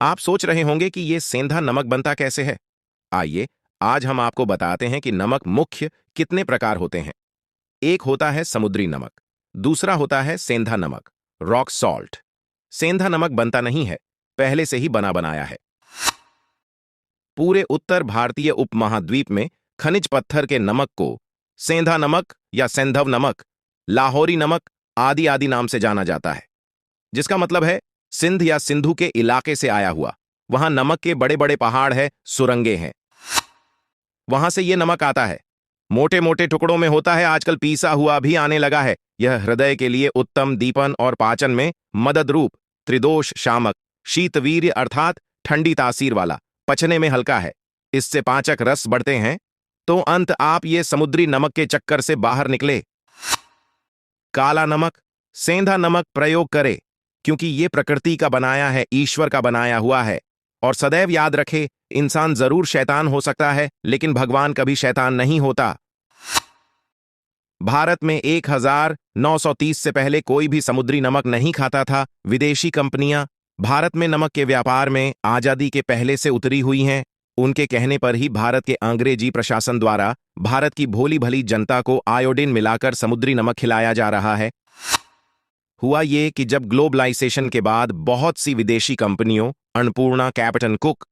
आप सोच रहे होंगे कि ये सेंधा नमक बनता कैसे है। आइए, आज हम आपको बताते हैं कि नमक मुख्य कितने प्रकार होते हैं। एक होता है समुद्री नमक, दूसरा होता है सेंधा नमक, रॉक सॉल्ट। सेंधा नमक बनता नहीं है, पहले से ही बना बनाया है। पूरे उत्तर भारतीय उपमहाद्वीप में खनिज पत्थर के नमक को सेंधा नमक या सेंधव नमक, लाहौरी नमक आदि आदि नाम से जाना जाता है, जिसका मतलब है सिंध या सिंधु के इलाके से आया हुआ। वहां नमक के बड़े बड़े पहाड़ है, सुरंगें हैं, वहां से ये नमक आता है। मोटे मोटे टुकड़ों में होता है, आजकल पीसा हुआ भी आने लगा है। यह हृदय के लिए उत्तम, दीपन और पाचन में मदद रूप, त्रिदोष शामक, शीतवीर्य अर्थात ठंडी तासीर वाला, पचने में हल्का है, इससे पाचक रस बढ़ते हैं। तो अंत आप ये समुद्री नमक के चक्कर से बाहर निकले। काला नमक, सेंधा नमक प्रयोग करें, क्योंकि ये प्रकृति का बनाया है, ईश्वर का बनाया हुआ है। और सदैव याद रखे, इंसान जरूर शैतान हो सकता है, लेकिन भगवान कभी शैतान नहीं होता। भारत में 1930 से पहले कोई भी समुद्री नमक नहीं खाता था। विदेशी कंपनियां भारत में नमक के व्यापार में आजादी के पहले से उतरी हुई हैं। उनके कहने पर ही भारत के अंग्रेजी प्रशासन द्वारा भारत की भोली भली जनता को आयोडीन मिलाकर समुद्री नमक खिलाया जा रहा है। हुआ ये कि जब ग्लोबलाइजेशन के बाद बहुत सी विदेशी कंपनियों, अन्नपूर्णा, कैप्टन कुक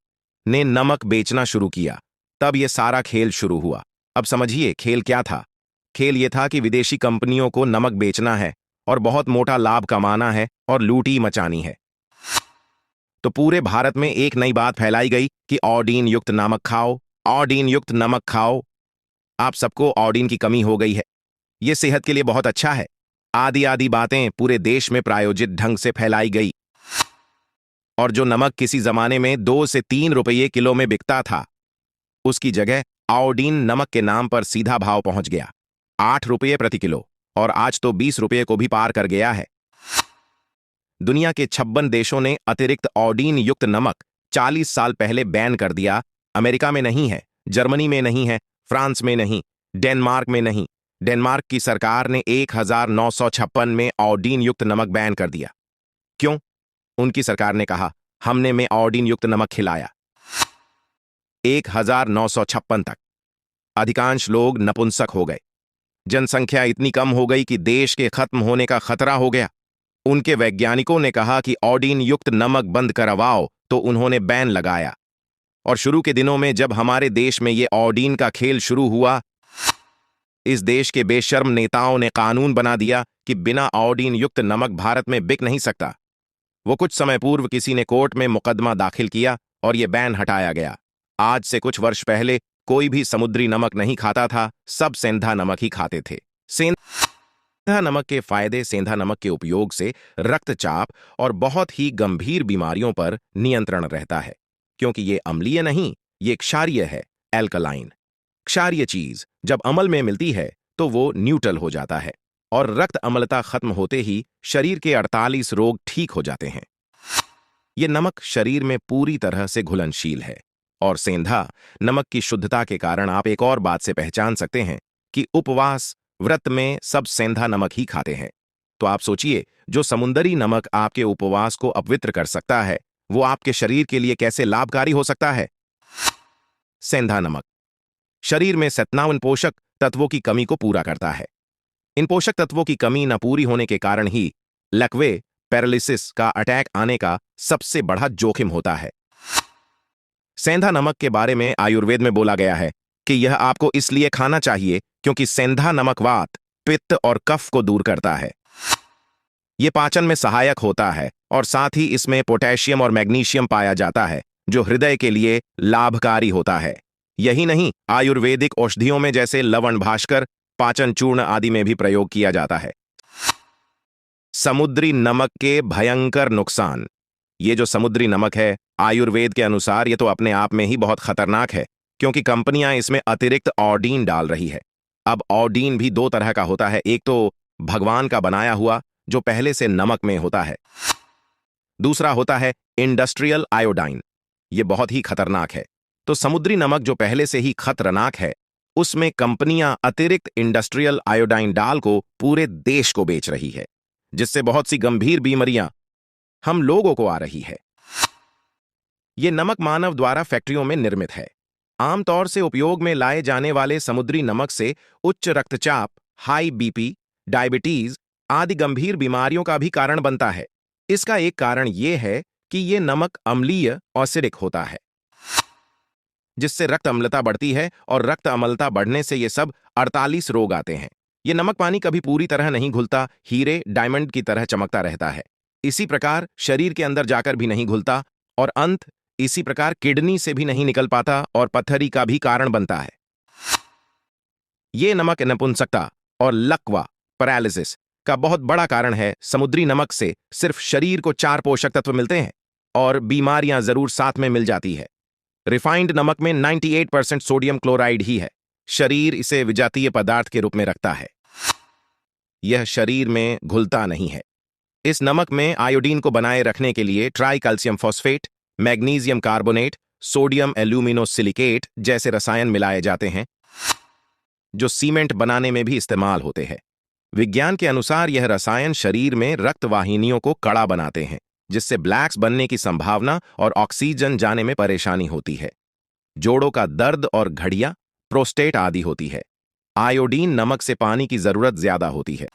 ने नमक बेचना शुरू किया, तब ये सारा खेल शुरू हुआ। अब समझिए खेल क्या था। खेल ये था कि विदेशी कंपनियों को नमक बेचना है और बहुत मोटा लाभ कमाना है और लूटी मचानी है। तो पूरे भारत में एक नई बात फैलाई गई कि आयोडीन युक्त नमक खाओ, आयोडीन युक्त नमक खाओ। आप सबको आयोडीन की कमी हो गई है, ये सेहत के लिए बहुत अच्छा है, आदि आदि बातें पूरे देश में प्रायोजित ढंग से फैलाई गई। और जो नमक किसी जमाने में 2 से 3 रुपये किलो में बिकता था, उसकी जगह आयोडीन नमक के नाम पर सीधा भाव पहुंच गया 8 रुपये प्रति किलो, और आज तो 20 रुपये को भी पार कर गया है। दुनिया के 56 देशों ने अतिरिक्त आयोडीन युक्त नमक 40 साल पहले बैन कर दिया। अमेरिका में नहीं है, जर्मनी में नहीं है, फ्रांस में नहीं, डेनमार्क में नहीं। डेनमार्क की सरकार ने 1956 में आयोडीन युक्त नमक बैन कर दिया। क्यों? उनकी सरकार ने कहा, हमने में आयोडीन युक्त नमक खिलाया। 1956 तक अधिकांश लोग नपुंसक हो गए। जनसंख्या इतनी कम हो गई कि देश के खत्म होने का खतरा हो गया। उनके वैज्ञानिकों ने कहा कि आयोडीन युक्त नमक बंद करवाओ, तो उन्होंने बैन लगाया। और शुरू के दिनों में जब हमारे देश में ये आयोडीन का खेल शुरू हुआ, इस देश के बेशर्म नेताओं ने कानून बना दिया कि बिना आयोडीन युक्त नमक भारत में बिक नहीं सकता। वो कुछ समय पूर्व किसी ने कोर्ट में मुकदमा दाखिल किया और ये बैन हटाया गया। आज से कुछ वर्ष पहले कोई भी समुद्री नमक नहीं खाता था, सब सेंधा नमक ही खाते थे। सेंधा नमक के फायदे: सेंधा नमक के उपयोग से रक्तचाप और बहुत ही गंभीर बीमारियों पर नियंत्रण रहता है, क्योंकि ये अम्लीय नहीं, ये क्षारीय है, एल्कलाइन। क्षारीय चीज जब अम्ल में मिलती है तो वो न्यूट्रल हो जाता है, और रक्त अम्लता खत्म होते ही शरीर के 48 रोग ठीक हो जाते हैं। ये नमक शरीर में पूरी तरह से घुलनशील है। और सेंधा नमक की शुद्धता के कारण आप एक और बात से पहचान सकते हैं कि उपवास व्रत में सब सेंधा नमक ही खाते हैं। तो आप सोचिए, जो समुद्री नमक आपके उपवास को अपवित्र कर सकता है, वो आपके शरीर के लिए कैसे लाभकारी हो सकता है। सेंधा नमक शरीर में 57 पोषक तत्वों की कमी को पूरा करता है। इन पोषक तत्वों की कमी न पूरी होने के कारण ही लकवे, पैरालिसिस का अटैक आने का सबसे बड़ा जोखिम होता है। सेंधा नमक के बारे में आयुर्वेद में बोला गया है कि यह आपको इसलिए खाना चाहिए क्योंकि सेंधा नमक वात, पित्त और कफ को दूर करता है। यह पाचन में सहायक होता है और साथ ही इसमें पोटेशियम और मैग्नीशियम पाया जाता है, जो हृदय के लिए लाभकारी होता है। यही नहीं, आयुर्वेदिक औषधियों में जैसे लवण भास्कर, पाचन चूर्ण आदि में भी प्रयोग किया जाता है। समुद्री नमक के भयंकर नुकसान: ये जो समुद्री नमक है, आयुर्वेद के अनुसार ये तो अपने आप में ही बहुत खतरनाक है, क्योंकि कंपनियां इसमें अतिरिक्त आयोडीन डाल रही है। अब आयोडीन भी 2 तरह का होता है, एक तो भगवान का बनाया हुआ जो पहले से नमक में होता है, दूसरा होता है इंडस्ट्रियल आयोडाइन। ये बहुत ही खतरनाक है। तो समुद्री नमक जो पहले से ही खतरनाक है, उसमें कंपनियां अतिरिक्त इंडस्ट्रियल आयोडाइन डाल को पूरे देश को बेच रही है, जिससे बहुत सी गंभीर बीमारियां हम लोगों को आ रही है। ये नमक मानव द्वारा फैक्ट्रियों में निर्मित है। आमतौर से उपयोग में लाए जाने वाले समुद्री नमक से उच्च रक्तचाप, हाई बीपी, डायबिटीज आदि गंभीर बीमारियों का भी कारण बनता है। इसका एक कारण यह है कि ये नमक अम्लीय एसिडिक होता है, जिससे रक्त अम्लता बढ़ती है और रक्त अम्लता बढ़ने से ये सब 48 रोग आते हैं। ये नमक पानी कभी पूरी तरह नहीं घुलता, हीरे डायमंड की तरह चमकता रहता है। इसी प्रकार शरीर के अंदर जाकर भी नहीं घुलता और अंत इसी प्रकार किडनी से भी नहीं निकल पाता और पत्थरी का भी कारण बनता है। ये नमक नपुंसकता और लकवा पैरालिसिस का बहुत बड़ा कारण है। समुद्री नमक से सिर्फ शरीर को 4 पोषक तत्व मिलते हैं और बीमारियां जरूर साथ में मिल जाती है। रिफाइंड नमक में 98% सोडियम क्लोराइड ही है। शरीर इसे विजातीय पदार्थ के रूप में रखता है। यह शरीर में घुलता नहीं है। इस नमक में आयोडीन को बनाए रखने के लिए tricalcium phosphate, magnesium carbonate, sodium aluminosilicate जैसे रसायन मिलाए जाते हैं, जो सीमेंट बनाने में भी इस्तेमाल होते हैं। विज्ञान के अनुसार यह रसायन शरीर में रक्त वाहिनियों को कड़ा बनाते हैं, जिससे ब्लैक्स बनने की संभावना और ऑक्सीजन जाने में परेशानी होती है। जोड़ों का दर्द और घड़ियां, प्रोस्टेट आदि होती है। आयोडीन नमक से पानी की जरूरत ज्यादा होती है।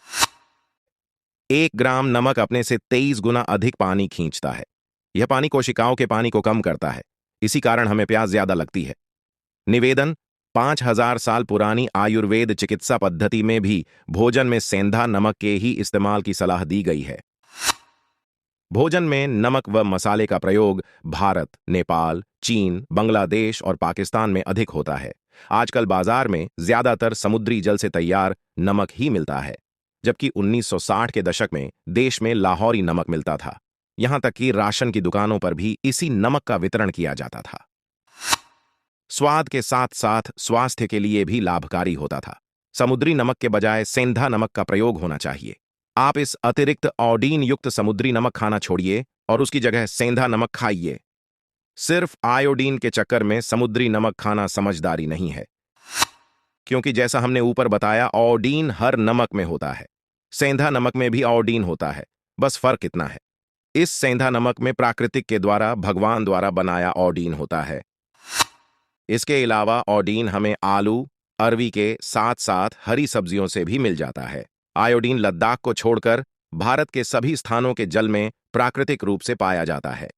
1 ग्राम नमक अपने से 23 गुना अधिक पानी खींचता है। यह पानी कोशिकाओं के पानी को कम करता है। इसी कारण हमें प्यास ज्यादा लगती है। निवेदन: 5000 साल पुरानी आयुर्वेद चिकित्सा पद्धति में भी भोजन में सेंधा नमक के ही इस्तेमाल की सलाह दी गई है। भोजन में नमक व मसाले का प्रयोग भारत, नेपाल, चीन, बांग्लादेश और पाकिस्तान में अधिक होता है। आजकल बाजार में ज्यादातर समुद्री जल से तैयार नमक ही मिलता है, जबकि 1960 के दशक में देश में लाहौरी नमक मिलता था। यहां तक कि राशन की दुकानों पर भी इसी नमक का वितरण किया जाता था। स्वाद के साथ साथ स्वास्थ्य के लिए भी लाभकारी होता था। समुद्री नमक के बजाय सेंधा नमक का प्रयोग होना चाहिए। आप इस अतिरिक्त आयोडीन युक्त समुद्री नमक खाना छोड़िए और उसकी जगह सेंधा नमक खाइए। सिर्फ आयोडीन के चक्कर में समुद्री नमक खाना समझदारी नहीं है, क्योंकि जैसा हमने ऊपर बताया, आयोडीन हर नमक में होता है। सेंधा नमक में भी आयोडीन होता है, बस फर्क इतना है, इस सेंधा नमक में प्राकृतिक के द्वारा, भगवान द्वारा बनाया आयोडीन होता है। इसके अलावा आयोडीन हमें आलू, अरवी के साथ साथ हरी सब्जियों से भी मिल जाता है। आयोडीन लद्दाख को छोड़कर भारत के सभी स्थानों के जल में प्राकृतिक रूप से पाया जाता है।